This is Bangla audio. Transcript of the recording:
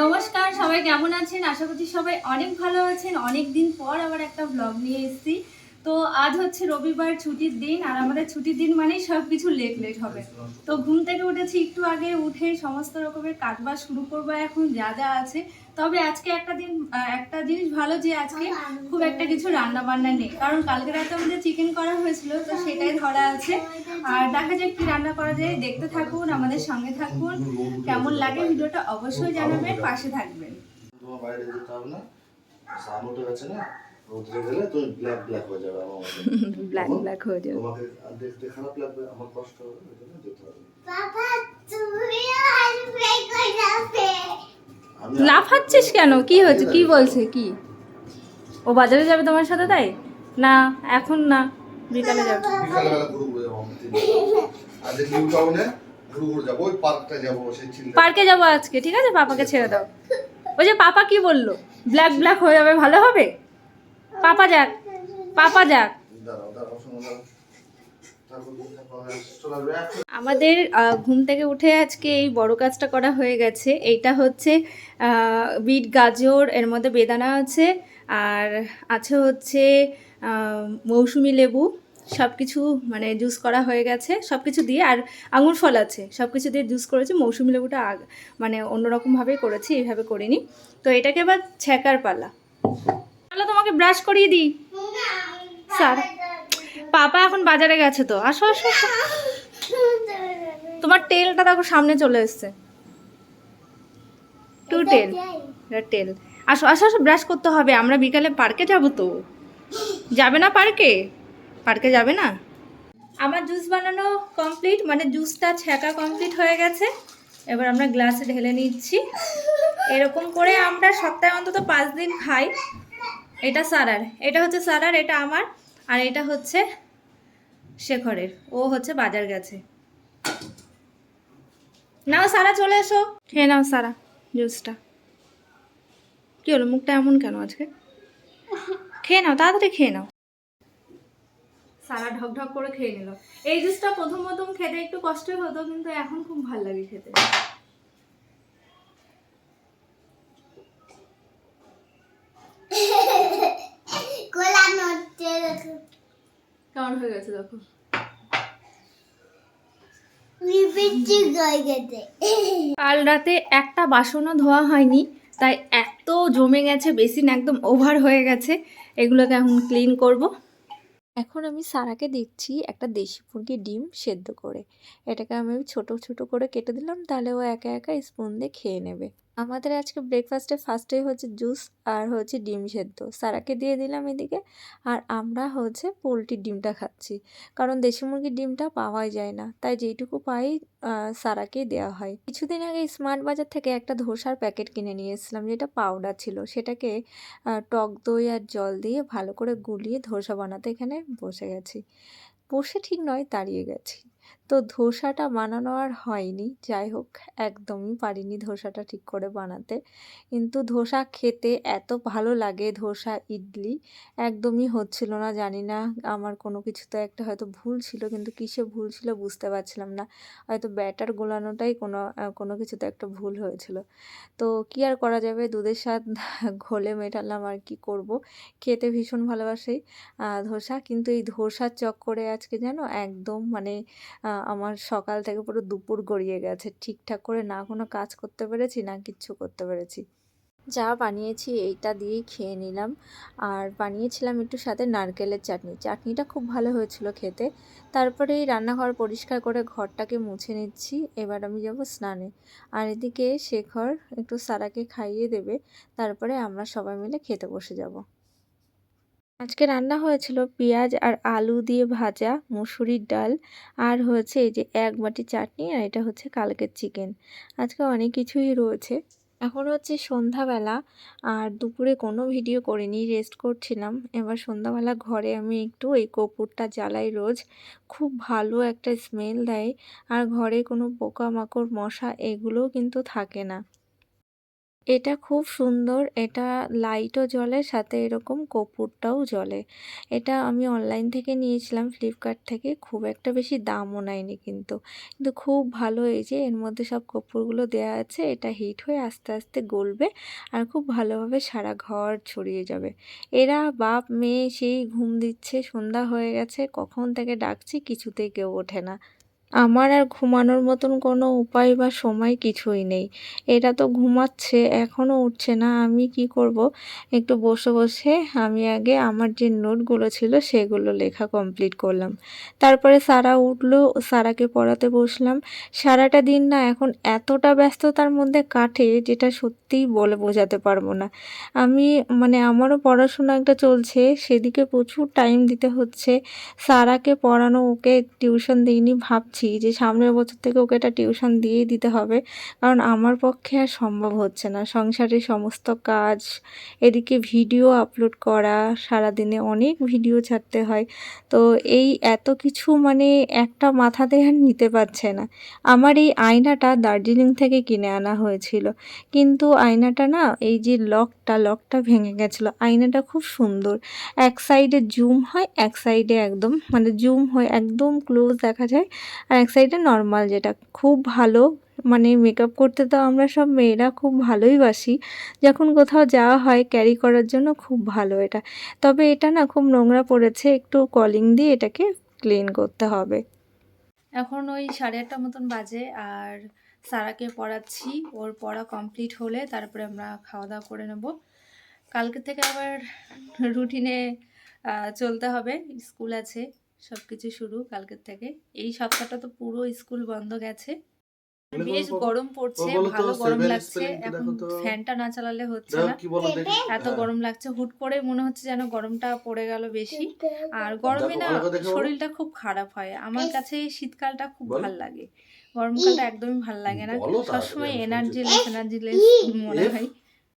নমস্কার, সবাই কেমন আছেন? আশা করছি সবাই অনেক ভালো আছেন। অনেক দিন পর আবার একটা ব্লগ নিয়ে এসেছি। তো আজ হচ্ছে রবিবার, ছুটির দিন। আর আমাদের ছুটির দিন মানেই সব কিছু লেট হবে। তো ঘুম থেকে উঠেছি একটু আগে, উঠে সমস্ত রকমের কাজবাজ শুরু করবো এখন যা যা আছে। তবে আজকে একটা জিনিস ভালো যে আজকে খুব একটা কিছু রান্না বান্না নেই, কারণ কালকে রাতে আমাদের চিকেন করা হয়েছিল, তো সেটাই ধরা আছে। আর দেখা যাক কি রান্না করা যায়। দেখতে থাকুন, আমাদের সঙ্গে থাকুন। কেমন লাগে ভিডিওটা অবশ্যই জানাবেন, পাশে থাকবেন। তোমার বাইরে যেতে হবে না, সান উঠে গেছে না, রোদে গেলে তুমি ব্ল্যাক ব্ল্যাক হয়ে যাবে আমার মতো। ব্ল্যাক ব্ল্যাক হয়ে যাবে, তোমাকে দেখতে খারাপ লাগবে, আমার কষ্ট হবে, ওই জন্য যেতে হবে। বাবা তুমি আসবে কই যাবে? লাফাচ্ছিস কেন? কি হয়েছে? কি বলছে? কি ও বাজারে যাবে তোমার সাথে? তাই না, এখন না, বিকালে যাবে। বিকালবেলা ঘুরে ঘুরে যাবো আমি 3 দিন। আর যে নিউ টাউনে ঘুরে ঘুরে যাবো, ওই পার্কটা যাবো, সেই চিল্লা পার্কে যাবো আজকে, ঠিক আছে? পাপাকে ছেড়ে দাও। ওই যে পাপা কি বললো, ব্ল্যাক ব্ল্যাক হয়ে যাবে, ভালো হবে। পাপা যাক, পাপা যাক। দাঁড়াও দাঁড়াও, শোনো দাঁড়াও। তারপর আমাদের ঘুম থেকে উঠে আজকে এই বড় কাজটা করা হয়ে গেছে। এইটা হচ্ছে বিট গাজর, এর মধ্যে বেদানা আছে, আর আছে হচ্ছে মৌসুমি লেবু। সব কিছু মানে জুস করা হয়ে গেছে সব কিছু দিয়ে, আর আঙুর ফল আছে, সব কিছু দিয়ে জুস করেছি। মৌসুমি লেবুটা মানে অন্যরকমভাবেই করেছি, এইভাবে করিনি। তো এটাকে এবার ছ্যাঁকার পালা। চলো তোমাকে ব্রাশ করিয়ে দিই। স্যার, পাপা এখন বাজারে গেছে, তো আসো আসো আসো। তোমার টেলটা দেখো সামনে চলে এসছে, টু টেল, টেল। আসো আসো আসো, ব্রাশ করতে হবে। আমরা বিকালে পার্কে যাব, তো যাবে না পার্কে? পার্কে যাবে না? আমার জুস বানানো কমপ্লিট, মানে জুসটা ছ্যাঁকা কমপ্লিট হয়ে গেছে। এবার আমরা গ্লাসে ঢেলে নিচ্ছি। এরকম করে আমরা সপ্তাহে অন্তত 5 দিন খাই। এটা সারার, এটা হচ্ছে সারার, এটা আমার, আর এটা হচ্ছে শেখরের। ও হচ্ছে বাজার গেছে। নাও সারা, চলে এসো, খেয়ে নাও সারা জুসটা। কি হলো, মুখটা এমন কেন আজকে? খেয়ে নাও, তাড়াতাড়ি খেয়ে নাও। সারা ঢক ঢক করে খেয়ে নিল। এই জুসটা প্রথম প্রথম খেতে একটু কষ্টই হতো, কিন্তু এখন খুব ভালো লাগে খেতে। কোলা নড়ছে দেখো। কেমন হয়ে গেছে দেখো। লিপস্টিক হয়ে গেছে। কাল রাতে একটা বাসনও ধোয়া হয়নি, তাই এত জমে গেছে, বেসিন একদম ওভার হয়ে গেছে। এগুলোকে এখন ক্লিন করব। এখন আমি সারাকে দিচ্ছি একটা দেশি মুরগির ডিম সেদ্ধ করে। এটাকে আমি ছোট ছোট করে কেটে দিলাম, তাহলে ও একা একা স্পুন দিয়ে খেয়ে নেবে। আমাদের আজকে ব্রেকফাস্টে ফার্স্টেই হচ্ছে জুস আর হচ্ছে ডিম সেদ্ধ, সারাকে দিয়ে দিলাম এদিকে। আর আমরা হচ্ছে পোলট্রির ডিমটা খাচ্ছি, কারণ দেশি মুরগির ডিমটা পাওয়াই যায় না, তাই যেইটুকু পাই সারাকেই দেওয়া হয়। কিছুদিন আগে স্মার্ট বাজার থেকে একটা ধোসার প্যাকেট কিনে নিয়ে এসেছিলাম, যেটা পাউডার ছিল। সেটাকে টক দই আর জল দিয়ে ভালো করে গুলিয়ে ধোসা বানাতে এখানে বসে গেছি। বসে ঠিক নয়, দাঁড়িয়ে গেছি। তো ধোসাটা বানানো আর হয়নি। যাই হোক, একদমই পারিনি ধোসাটা ঠিক করে বানাতে। কিন্তু ধোসা খেতে এত ভালো লাগে, ধোসা ইডলি একদমই হচ্ছিল না। জানি না, আমার কোনো কিছুতে একটা হয়তো ভুল ছিল, কিন্তু কিসে ভুল ছিল বুঝতে পারছিলাম না। হয়তো ব্যাটার গোলানোটাই কোনো কিছুতে একটা ভুল হয়েছিল। তো কি আর করা যাবে, দুধের স্বাদ ঘোলে মেটালাম, আর কি করব। খেতে ভীষণ ভালোবাসি ধোসা, কিন্তু এই ধোসার চক্করে আজকে যেন একদম মানে আমার সকাল থেকে পুরো দুপুর গড়িয়ে গেছে। ঠিকঠাক করে না কোনো কাজ করতে পেরেছি, না কিচ্ছু করতে পেরেছি। যা বানিয়েছি এইটা দিয়েই খেয়ে নিলাম। আর বানিয়েছিলাম একটু সাথে নারকেলের চাটনি। চাটনিটা খুব ভালো হয়েছিল খেতে। তারপরে এই রান্নাঘর পরিষ্কার করে ঘরটাকে মুছে নিচ্ছি। এবার আমি যাব স্নানে। আর এদিকে শেখর একটু সারাকে খাইয়ে দেবে, তারপরে আমরা সবাই মিলে খেতে বসে যাব। আজকে রান্না হয়েছিল পেঁয়াজ আর আলু দিয়ে ভাজা, মুসুরির ডাল, আর হয়েছে এই যে 1 বাটি চাটনি, আর এটা হচ্ছে কালকের চিকেন। আজকে অনেক কিছুই রয়েছে। এখন হচ্ছে সন্ধ্যাবেলা, আর দুপুরে কোনো ভিডিও করিনি, রেস্ট করছিলাম। এবার সন্ধ্যাবেলা ঘরে আমি একটু এই কর্পূরটা জ্বালাই রোজ। খুব ভালো একটা স্মেল দেয়, আর ঘরে কোনো পোকামাকড় মশা এগুলোও কিন্তু থাকে না। এটা খুব সুন্দর। এটা লাইটও জ্বলে, সাথে এরকম কর্পূরটাও জ্বলে। এটা আমি অনলাইন থেকে নিয়েছিলাম, ফ্লিপকার্ট থেকে। খুব একটা বেশি দামও নেয়নি কিন্তু। কিন্তু খুব ভালো, এই যে এর মধ্যে সব কর্পূরগুলো দেয়া আছে। এটা হিট হয়ে আস্তে, আস্তে গলবে আর খুব ভালোভাবে সারা ঘর ছড়িয়ে যাবে। এরা বাপ মেয়ে সেই ঘুম দিচ্ছে, সন্ধ্যা হয়ে গেছে। কখন থেকে ডাকছি, কিছুতেই কেউ ওঠে না। আমার আর ঘুমানোর মতন কোনো উপায় বা সময় কিছুই নেই। এরা তো ঘুমাচ্ছে, এখনও উঠছে না। আমি কি করব? একটু বসে, বসে আমি আগে আমার যে নোটগুলো ছিল সেগুলো লেখা কমপ্লিট করলাম। তারপরে সারা উঠলো, সারাকে পড়াতে বসলাম। সারাটা দিন না এখন এতটা ব্যস্ততার মধ্যে কাটে, যেটা সত্যিই বলে বোঝাতে পারবো না। আমি মানে আমারও পড়াশোনা একটা চলছে, সেদিকে প্রচুর টাইম দিতে হচ্ছে। সারাকে পড়ানো, ওকে টিউশন দিইনি, ভাবছি যে সামনের বছর থেকে ওকে একটা টিউশন দিয়েই দিতে হবে। কারণ আমার পক্ষে আর সম্ভব হচ্ছে না। সংসারের সমস্ত কাজ, এদিকে ভিডিও আপলোড করা, সারাদিনে অনেক ভিডিও ছাড়তে হয়। তো এই এত কিছু মানে একটা মাথাতে আর নিতে পারছে না। আমার এই আয়নাটা দার্জিলিং থেকে কিনে আনা হয়েছিল। কিন্তু আয়নাটা না, এই যে লকটা ভেঙে গেছিলো। আয়নাটা খুব সুন্দর। এক সাইডে জুম হয়, এক সাইডে একদম মানে জুম হয়ে একদম ক্লোজ দেখা যায়, আর এক সাইডে নর্মাল, যেটা খুব ভালো। মানে মেকআপ করতে তো আমরা সব মেয়েরা খুব ভালোই বাসি। যখন কোথাও যাওয়া হয় ক্যারি করার জন্য খুব ভালো এটা। তবে এটা না খুব নোংরা পড়েছে, একটু কলিং দিয়ে এটাকে ক্লিন করতে হবে। এখন ওই 8:30 মতন বাজে, আর সারাকে পড়াচ্ছি। ওর পড়া কমপ্লিট হলে তারপরে আমরা খাওয়া দাওয়া করে নেব। কালকে থেকে আবার রুটিনে চলতে হবে। স্কুল আছে, সব কিছু শুরু কালকের থেকে। এই সপ্তাহটা তো পুরো স্কুল বন্ধ গেছে। বেশ গরম পড়ছে, ভালো গরম লাগছে। এখন ফ্যানটা না চালালে হচ্ছে না, কি বলো দেখি। এত গরম লাগছে। হুট করে মনে হচ্ছে যেন গরমটা পড়ে গেল বেশি। আর গরমে না শরীরটা খুব খারাপ হয়। আমার কাছে এই শীতকালটা খুব ভাল লাগে, গরমকালটা একদমই ভাল লাগে না। বলো তাড়াতাড়ি, সবসময় আমি শুনছি। এনার্জিলেস মনে হয়।